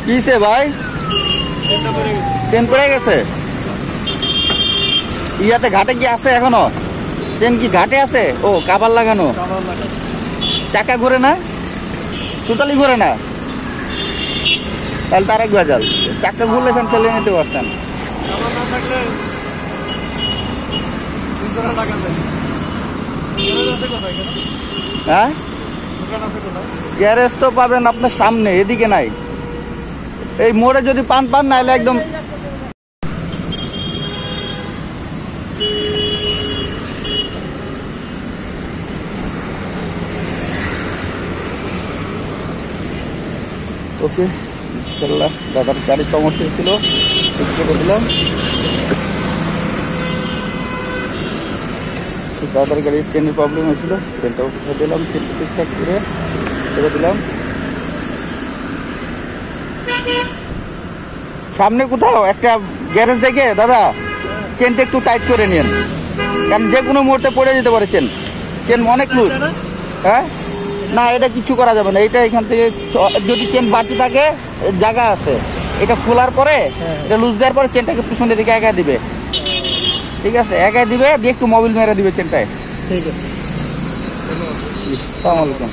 কিসে ভাই? চেন পড়ে গেছে। ইয়াতে ঘাটে কি আছে এখনো? চেন কি ঘাটে আছে? ও কাবার লাগানো। চাকা ঘুরে না? টোটালি ঘুরে না? তাহলে তার এক বাজার চাকা ঘুরলেছেন ফেলে নিতে পারতেন। হ্যাঁ, গ্যারেজ তো পাবেন আপনার সামনে, এদিকে নাই। এই মোড়ে যদি পান নাহলে একদম ওকে। ইনশাল্লাহ দাদার গাড়ির সমস্যা ছিল, ঠিক করে দিলাম। দাদার গাড়ির ট্রেনের প্রবলেম হয়েছিল, ট্রেনটাও উঠে দিলাম, ট্রেনটা ঠিকঠাক করে ছেড়ে দিলাম। সামনে কোথাও একটা গ্যারেজ দেখে দাদা চেনটা একটু টাইট করে নিন, কারণ যে কোনো মুহূর্তে পড়ে যেতে পারে চেন। চেন অনেক লুজ। হ্যাঁ, না এটা কিছু করা যাবে না। এটা এখান থেকে যদি চেন বাড়তি থাকে জায়গা আছে, এটা খোলার পরে এটা লুজ দেওয়ার পরে চেনটাকে পিছনের দিকে একা দিবে। ঠিক আছে, একাই দিবে, দিয়ে একটু মোবিল মেরে দিবে চেনটায়। ঠিক আছে, আসসালামু আলাইকুম।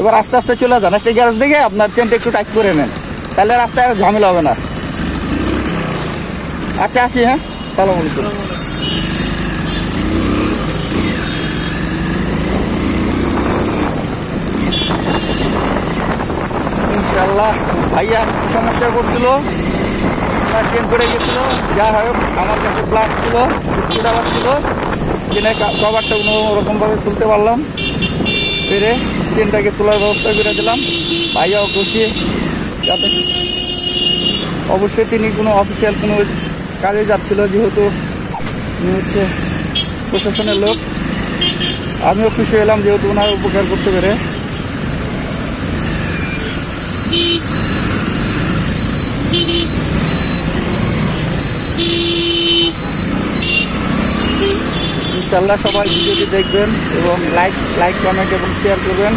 এবার আস্তে আস্তে চলে যান একটা গ্যারেজ দেখে, আপনার চেনটা একটু টাইট করে নেন, তাহলে রাস্তায় আর ঝামেলা হবে না। আচ্ছা আসি। হ্যাঁ, আসসালামু আলাইকুম। ইনশাল্লাহ ভাইয়া সমস্যা করছিল, চেন করে গেছিল। যা হয় আমার কাছে প্লাগ ছিল, স্ক্রুড্রাইভার ছিল, চেনের কভারটা কোনো রকমভাবে তুলতে পারলাম, পেরে চেনটাকে তোলার ব্যবস্থা করে দিলাম। ভাইয়াও খুশি, যাতে অবশ্যই তিনি কোনো অফিসিয়াল কোনো কাজে যাচ্ছিল, যেহেতু হচ্ছে প্রশাসনের লোক। আমিও খুশি হলাম যেহেতু ওনার উপকার করতে পেরে। ইনশাল্লাহ সবাই ভিডিওটি দেখবেন এবং লাইক কমেন্ট এবং শেয়ার করবেন।